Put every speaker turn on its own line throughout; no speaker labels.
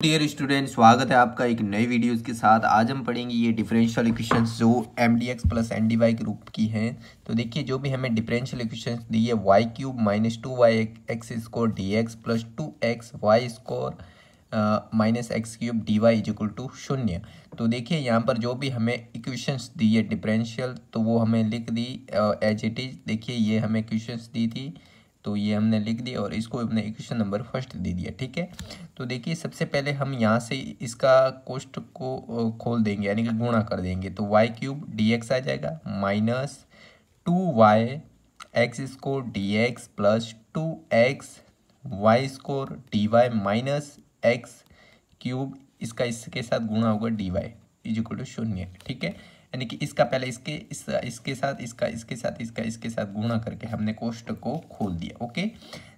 Dear student, स्वागत है आपका एक नई वीडियोस के साथ। आज हम पढ़ेंगे ये डिफरेंशियल इक्वेशंस जो mdx प्लस एनडीवाई के रूप की हैं। तो देखिए, जो भी हमें डिफरेंशियल इक्वेशंस दी है y cube minus 2y x square d x plus 2x y square minus x cube d y is equal to 0। तो देखिए, यहाँ पर जो भी हमें इक्वेशंस दी है डिफरेंशियल, तो वो हमें लिख दी एज इट इज। देखिए, ये हमें इक्वेशंस दी थी तो ये हमने लिख दी और इसको हमने इक्वेशन नंबर फर्स्ट दे दिया। ठीक है, तो देखिए, सबसे पहले हम यहाँ से इसका कोष्ठ को खोल देंगे, यानी कि गुणा कर देंगे। तो वाई क्यूब डी एक्स आ जाएगा minus 2y x square d x plus 2x y square d y minus x cube, इसका इसके साथ गुणा होगा d y is equal to 0। ठीक है, यानी कि इसका पहले इसके साथ इसके साथ गुणा करके हमने कोष्ठक को खोल दिया। ओके,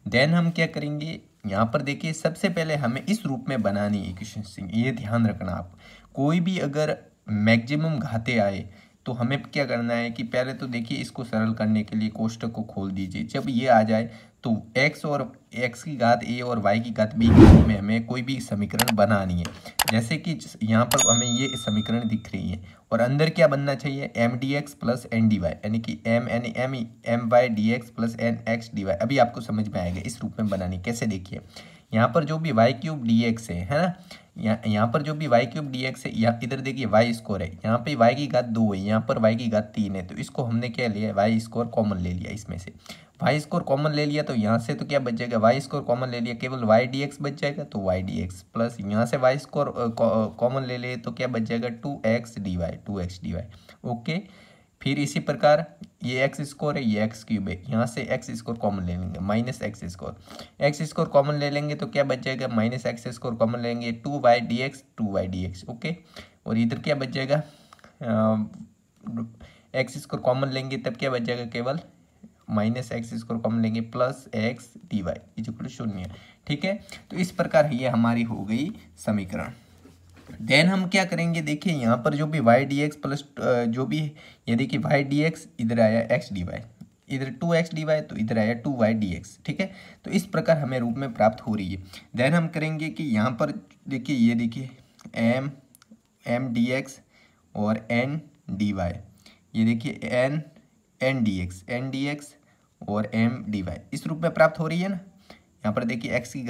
देन हम क्या करेंगे, यहाँ पर देखिए, सबसे पहले हमें इस रूप में बनानी है इक्वेशन। ये ध्यान रखना, आप कोई भी अगर मैक्सिमम घाते आए तो हमें क्या करना है कि पहले तो देखिए, इसको सरल करने के लिए कोष्ठक को खोल दीजिए। जब ये आ जाए तो x और x की घात a और y की घात b के रूप में हमें कोई भी समीकरण बनानी है। जैसे कि यहाँ पर हमें ये समीकरण दिख रही है और अंदर क्या बनना चाहिए, M d x plus N d y, यानी कि M y d x plus N x d y. अभी आपको समझ में आएगा इस रूप में बनानी कैसे। देखिए, यहाँ पर जो भी वाई क्यूब डी एक्स है ना, यहाँ पर जो भी वाई क्यूब डी एक्स है, यहाँ इधर देखिए वाई स्कोर है, यहाँ पे वाई की घात 2 है, यहाँ पर वाई की घात 3 है। तो इसको हमने क्या लिया, वाई स्कोर कॉमन ले लिया। इसमें से वाई स्कोर कॉमन ले लिया तो यहाँ से तो क्या बच जाएगा, वाई स्कोर कॉमन ले लिया, केवल वाई डी एक्स बच जाएगा। तो वाई डी एक्स प्लस यहाँ से वाई स्कोर कॉमन ले लिए तो क्या बच जाएगा, 2x डी वाई। ओके, फिर इसी प्रकार ये एक्स स्कोर है, ये एक्स क्यूब है, यहाँ से एक्स स्कोर कॉमन ले लेंगे माइनस एक्स स्कोर कॉमन ले लेंगे तो क्या बच जाएगा, माइनस एक्स स्कोर कॉमन लेंगे 2y dx। ओके, और इधर क्या बच जाएगा, एक्स स्कोर कॉमन लेंगे तब क्या बच जाएगा, केवल माइनस एक्स स्कोर कॉमन लेंगे plus x d y is equal to 0। ठीक है, तो इस प्रकार ये हमारी हो गई समीकरण। देन हम क्या करेंगे, देखिए, यहाँ पर जो भी वाई डी एक्स प्लस जो भी ये देखिए वाई डी एक्स, इधर आया एक्स डी वाई, इधर 2x डी वाई, तो इधर आया 2y dx। ठीक है, तो इस प्रकार हमें रूप में प्राप्त हो रही है। देन हम करेंगे कि यहाँ पर देखिए, ये देखिए एम डी एक्स और एन डी वाई, ये देखिए एन डी एक्स और एम डी वाई इस रूप में प्राप्त हो रही है ना। यहाँ पर देखिए एक्स की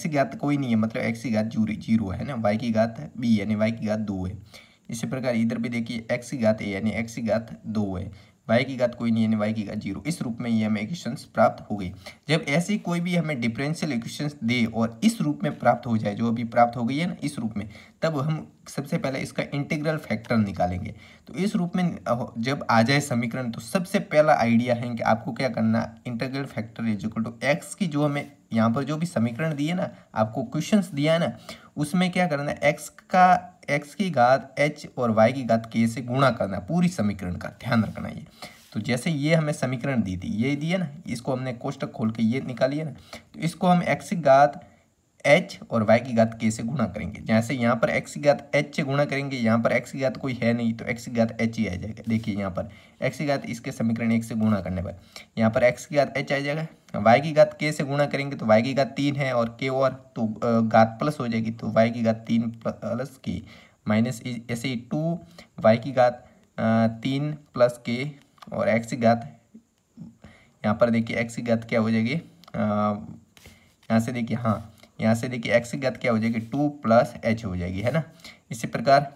घात कोई नहीं है, मतलब एक्स की घात जीरो है ना, वाई की घात बी यानी वाई की घात 2 है। इसी प्रकार इधर भी देखिए एक्स की घात ए यानी एक्स की घात 2 है, वाई की घात कोई नहीं यानी वाई की घात 0। इस रूप में ये हमें इक्वेशंस प्राप्त हो गई। जब ऐसी कोई भी हमें डिफरेंशियल इक्वेशंस दे और इस रूप में प्राप्त हो जाए, जो अभी प्राप्त हो गई है ना इस रूप में, तब हम सबसे पहले इसका इंटीग्रल फैक्टर निकालेंगे। तो इस रूप में जब आ जाए समीकरण, तो सबसे पहला आइडिया है कि आपको क्या करना, integral factor is equal to x की, जो हमें यहाँ पर जो भी समीकरण दिए ना, आपको क्वेश्चंस दिया है ना, उसमें क्या करना है, एक्स की घात h और y की घात k से गुणा करना पूरी समीकरण का, ध्यान रखना ये। तो जैसे ये हमें समीकरण दी थी, ये दिया ना, इसको हमने कोष्ठक खोल के ये निकालिए ना, तो इसको हम x की घात h और y की घात k से गुणा करेंगे। जैसे यहाँ पर x की घात h से गुणा करेंगे, यहाँ पर x की घात कोई है नहीं तो x की घात h ही आ जाएगा। देखिए, यहाँ पर x की घात इसके समीकरण 1 से गुणा करने पर यहाँ पर x की घात h आ जाएगा, y की घात k से गुणा करेंगे तो y की घात 3 है और k और तो घात प्लस हो जाएगी, तो y की घात 3 प्लस k माइनस ऐसे ही 2y की घात 3 प्लस k और x की घात, यहाँ पर देखिए x की घात क्या हो जाएगी, यहाँ से देखिए, हाँ यहाँ से देखिए x की घात क्या हो जाएगी, 2 प्लस h हो जाएगी, है ना। इसी प्रकार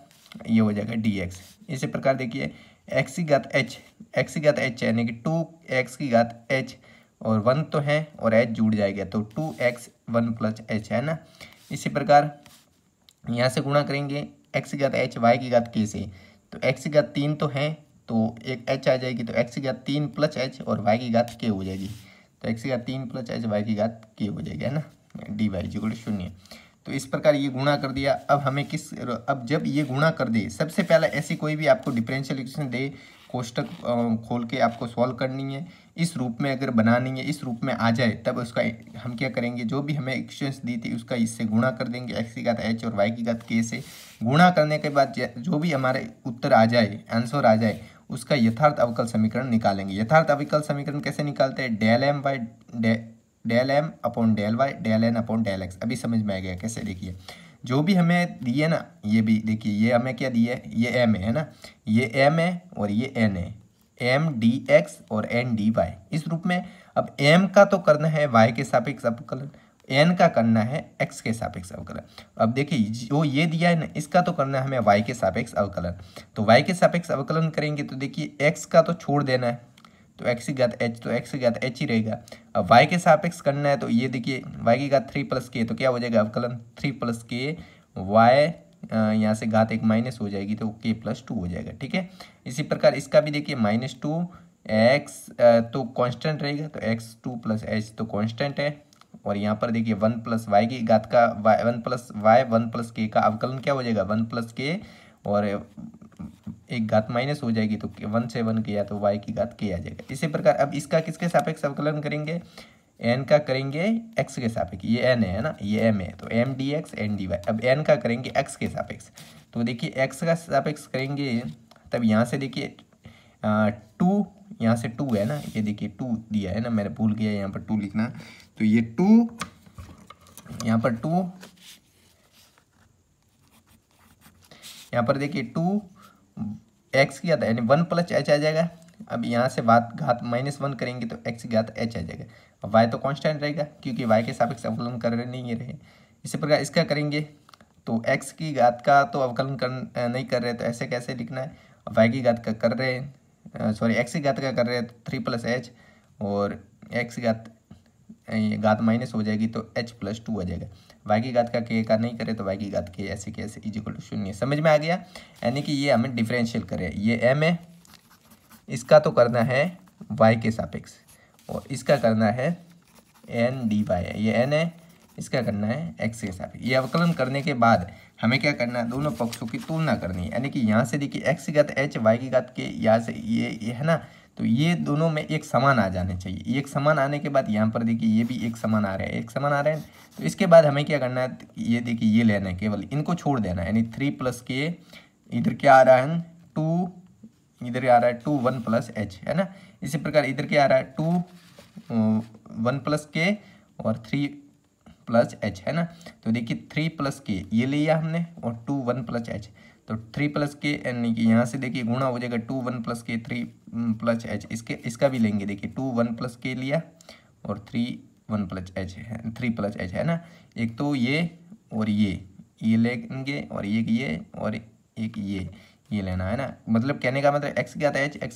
ये हो जाएगा dx। इसी प्रकार देखिए x की घात h यानी कि 2x की घात h और 1 तो है और h जुड़ जाएगा तो 2x 1 प्लस h, है ना। इसी प्रकार यहाँ से गुणा करेंगे x की घात h y की घात k से, तो x की घात 3 तो है तो एक h आ जाएगी, तो x की घात 3 प्लस h और y की घात k हो जाएगी, तो x की घात 3 प्लस h y की घात k हो जाएगी, है ना, डी वाई इक्वल टू 0। तो इस प्रकार ये गुणा कर दिया। अब जब ये गुणा कर दे, सबसे पहला ऐसी कोई भी आपको डिफरेंशियल इक्वेशन दे, कोष्ठक खोल के आपको सॉल्व करनी है, इस रूप में अगर बनानी है, इस रूप में आ जाए, तब उसका हम क्या करेंगे, जो भी हमें इक्वेशंस दी थी उसका इससे गुणा कर देंगे, एक्स की घात h और वाई की घात k से। गुणा करने के बाद जो भी हमारे उत्तर आ जाए, आंसर आ जाए, उसका यथार्थ अवकल समीकरण निकालेंगे। यथार्थ अवकल समीकरण कैसे निकालते हैं, del m by del M upon del y del N upon del x. अभी समझ में आ गया कैसे? देखिए जो भी हमें दिए ना, ये भी देखिए, ये हमें क्या दिया है, ये एम है ना, ये एम है और ये एन है, एम डी एक्स और एन डी वाई इस रूप में। अब एम का तो करना है वाई के सापेक्ष अवकलन, एन का करना है एक्स के सापेक्ष अवकलन। अब देखिए जो ये दिया है ना, इसका तो करना है हमें वाई के सापेक्ष अवकलन। तो वाई के सापेक्ष अवकलन करेंगे तो देखिए एक्स का तो छोड़ देना है, तो एक्स की घात एच, तो एक्स की घात एच ही रहेगा। अब वाई के सापेक्ष करना है तो ये देखिए वाई की घात 3 प्लस के, तो क्या हो जाएगा अवकलन 3 प्लस के वाई, यहाँ से घात एक माइनस हो जाएगी तो के प्लस 2 हो जाएगा। ठीक है, इसी प्रकार इसका भी देखिए -2 एक्स तो कांस्टेंट रहेगा, तो एक्स 2 प्लस एच तो कांस्टेंट है। और यहाँ पर देखिए 1 प्लस वाई की घात का 1 प्लस वाई 1 प्लस के का अवकलन क्या हो जाएगा 1 प्लस के, और एक घात माइनस हो जाएगी तो 1 से 1 किया तो y की घात के आ जाएगा। इसी प्रकार अब इसका किसके सापेक्ष अवकलन करेंगे, n का करेंगे x के सापेक्ष, ये n है ना, ये m है, तो m d x N d y. अब n का करेंगे x के सापेक्ष, तो देखिए x का सापेक्ष करेंगे, तब यहाँ से देखिए 2, यहाँ से 2 है ना, ये देखिए 2 दिया है ना, मैंने भूल गया यहाँ पर 2 लिखना, तो ये 2, यहाँ पर 2, यहाँ पर देखिए 2 एक्स की घात यानी 1 प्लस एच आ जाएगा। अब यहाँ से बात घात -1 करेंगे तो एक्स की घात एच आ जाएगा। अब वाई तो कांस्टेंट रहेगा क्योंकि वाई के सापेक्ष अवकलन कर रहे नहीं रहे। इसी प्रकार इसका करेंगे तो एक्स की घात का तो अवकलन कर नहीं कर रहे, तो ऐसे कैसे लिखना है, वाई की घात का कर रहे हैं, सॉरी एक्स की घात का कर रहे हैं तो 3 प्लस एच, और एक्स की घात माइनस हो जाएगी तो h प्लस 2 आ जाएगा। y की घात का k का नहीं करे तो y की घात k ऐसे कैसे इक्वल टू 0। समझ में आ गया? यानी कि ये हमें डिफरेंशियल करे, ये m है, इसका तो करना है y के सापेक्ष, और इसका करना है n डी वाई है, ये n है, इसका करना है x के सापेक्ष। ये अवकलन करने के बाद हमें क्या करना है, दोनों पक्षों की तुलना करनी है। यानी कि यहाँ से देखिए x की घात h, y की घात k, यहाँ से ये है ना, तो ये दोनों में एक समान आ जाने चाहिए। एक समान आने के बाद यहाँ पर देखिए ये भी एक समान आ रहा है, एक समान आ रहा है, तो इसके बाद हमें क्या करना है, ये देखिए ये लेना है, केवल इनको छोड़ देना है, यानी 3 प्लस के, इधर क्या आ रहा है 2, इधर आ रहा है 2 1 प्लस एच है ना। इसी प्रकार इधर क्या आ रहा है 2 1 प्लस के और 3 प्लस एच है ना। तो देखिए 3 प्लस के ये लिया हमने और 2 1 प्लस एच, तो 3 प्लस के यानी कि यहाँ से देखिए गुणा हो जाएगा 2 1 प्लस के 3 प्लस एच, इसका भी लेंगे, देखिए 2 1 प्लस के लिया और 3 1 प्लस एच है, 3 प्लस एच है ना। एक तो ये और ये लेंगे, और ये और एक ये लेना है ना। मतलब कहने का मतलब एक्स की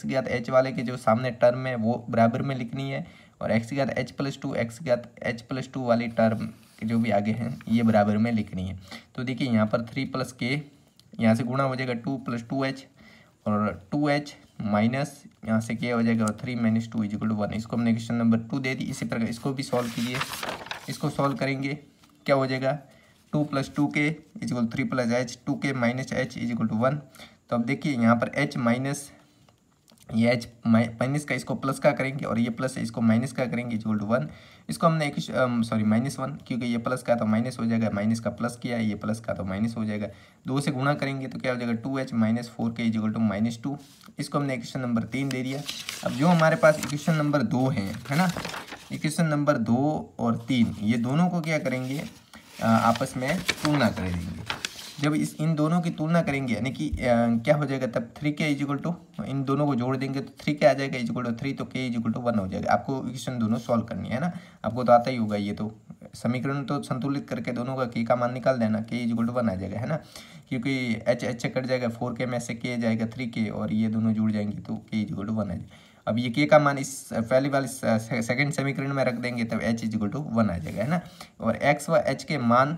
घात एच वाले के जो सामने टर्म है वो बराबर में लिखनी है, और एक्स की घात एच प्लस 2 एक्स की घात एच प्लस 2 वाली टर्म जो भी आगे हैं ये बराबर में लिखनी है। तो देखिए यहाँ पर 3 प्लस के, यहाँ से गुणा हो जाएगा 2 प्लस 2h, और 2h माइनस यहाँ से क्या हो जाएगा, और 3 माइनस 2 इक्वल टू 1। इसको हमने क्वेश्चन नंबर 2 दे दी। इसी प्रकार इसको भी सॉल्व कीजिए, इसको सॉल्व करेंगे क्या हो जाएगा 2 plus 2k equal 3 plus H, 2k minus H equal to 1। तो अब देखिए यहाँ पर h माइनस, ये h माइनस का इसको प्लस का करेंगे, और ये प्लस है इसको माइनस का करेंगे इक्वल टू 1। इसको हमने सॉरी -1, क्योंकि ये प्लस का तो माइनस हो जाएगा, माइनस का प्लस किया, ये प्लस का तो माइनस हो जाएगा। 2 से गुणा करेंगे तो क्या हो जाएगा 2h minus 4k equal to -2। इसको हमने इक्वेशन नंबर 3 दे दिया। अब जो हमारे पास इक्वेशन नंबर 2 है ना, इक्वेशन नंबर 2 और 3 ये दोनों को क्या करेंगे, आपस में तुलना कर देंगे। जब इन दोनों की तुलना करेंगे यानी कि क्या हो जाएगा, तब 3k इक्वल टू, इन दोनों को जोड़ देंगे तो 3k आ जाएगा इक्वल टू 3, तो k इक्वल टू 1 हो जाएगा। आपको इक्वेशन दोनों सॉल्व करनी है ना, आपको तो आता ही होगा, ये तो समीकरण तो संतुलित करके दोनों का k का मान निकाल देना, k इक्वल टू 1 आ जाएगा है ना, क्योंकि h कट जाएगा, 4k में से k जाएगा 3k, और ये दोनों जुड़ जाएंगे तो k इक्वल टू 1 आ जाएगा। अब ये k का मान इस पहली वाली सेकंड समीकरण में रख देंगे तब h इक्वल टू 1 आ जाएगा है ना। और x व h के मान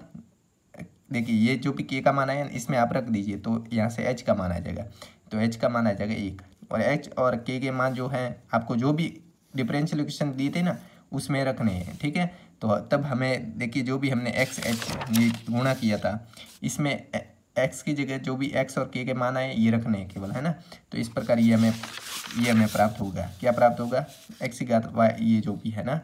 देखिए, ये जो भी k का मान आया इसमें आप रख दीजिए, तो यहाँ से h का मान आ जाएगा, तो h का मान आ जाएगा 1, और h और k के मान जो हैं आपको जो भी डिफरेंशियल इक्वेशन दिए थे ना उसमें रखने हैं, ठीक है। तो तब हमें देखिए जो भी हमने x h ये गुणा किया था, इसमें x की जगह जो भी x और k के मान आए ये रखने हैं केवल, है ना। तो इस प्रकार ये हमें प्राप्त होगा, क्या प्राप्त होगा, x की घात y, ये जो भी है ना,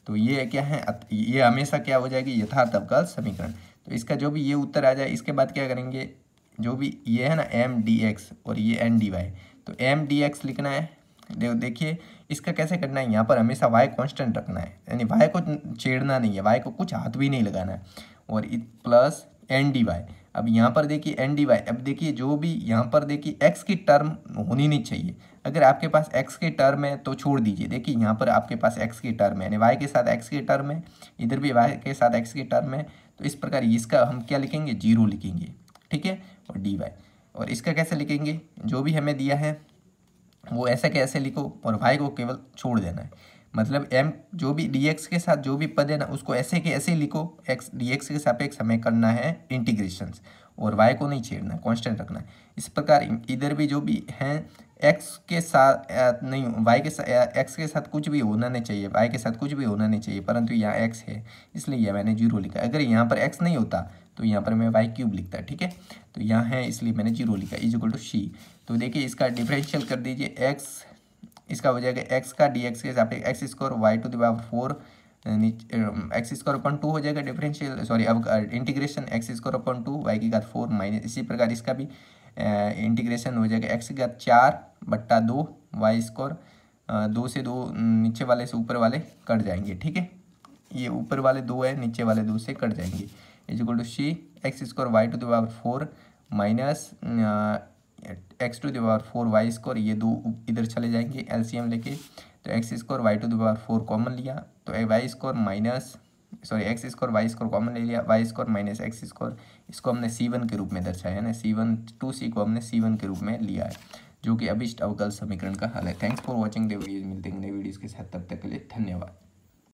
तो ये क्या है, ये हमेशा क्या हो जाएगी, यथार्थ अवकल समीकरण। तो इसका जो भी ये उत्तर आ जाए, इसके बाद क्या करेंगे, जो भी ये है ना m डी एक्स और ये n डी वाई, तो m डी एक्स लिखना है देखिए इसका कैसे करना है, यहाँ पर हमेशा y कांस्टेंट रखना है, यानी y को छेड़ना नहीं है, y को कुछ हाथ भी नहीं लगाना है, और प्लस एन डी वाई। अब यहाँ पर देखिए एन डी वाई, अब देखिए जो भी यहाँ पर देखिए x की टर्म होनी नहीं चाहिए, अगर आपके पास x की टर्म है तो छोड़ दीजिए। देखिए यहाँ पर आपके पास x की टर्म है, यानी y के साथ x की टर्म है, इधर भी y के साथ x की टर्म है, तो इस प्रकार इसका हम क्या लिखेंगे, 0 लिखेंगे, ठीक है। और डी वाई, और इसका कैसे लिखेंगे, जो भी हमें दिया है वो ऐसा कैसे लिखो, और y को केवल छोड़ देना है, मतलब m जो भी dx के साथ जो भी पद है ना उसको ऐसे के ऐसे लिखो, x dx के सापेक्ष हमें करना है इंटीग्रेशंस, और y को नहीं छेड़ना है, कांस्टेंट रखना है। इस प्रकार इधर भी जो भी हैं x के साथ नहीं, y के साथ x के साथ कुछ भी होना नहीं चाहिए, y के साथ कुछ भी होना नहीं चाहिए, परंतु यहाँ x है इसलिए यह मैंने 0 लिखा। अगर यहाँ पर x नहीं होता तो यहाँ पर मैं y क्यूब लिखता, ठीक है। तो यहाँ है इसलिए मैंने 0 लिखा, इज इक्वल टू c। तो देखिए इसका डिफरेंशियल कर दीजिए, x इसका हो जाएगा x का dx के साथ x square y to the power 4 x square upon 2 हो जाएगा डिफरेंशियल, सॉरी अब integration x square upon 2 y की घात 4 माइनस, इसी प्रकार इसका भी इंटीग्रेशन हो जाएगा एक्स की घात 4/2 वाई स्क्वायर 2 से 2 नीचे वाले से ऊपर वाले कट जाएंगे, ठीक है। ये ऊपर वाले 2 है, नीचे वाले 2 से कट जाएंगे, is equal to c x square y to the power 4 minus x to the power 4 y square, ये 2 इधर चले जाएंगे एलसीएम लेके, तो x square y to the power 4 common लिया, तो y square minus sorry x square y square common ले लिया, y square minus x square, इसको हमने C1 के रूप में दर्शाया है ना, C1 2C को हमने C1 के रूप में लिया है, जो कि अभिष्ट अवकल समीकरण का हल है। Thanks for watching the videos, मिलते हैं नए वीडियोज़ के साथ, तब तक के लिए धन्यवाद।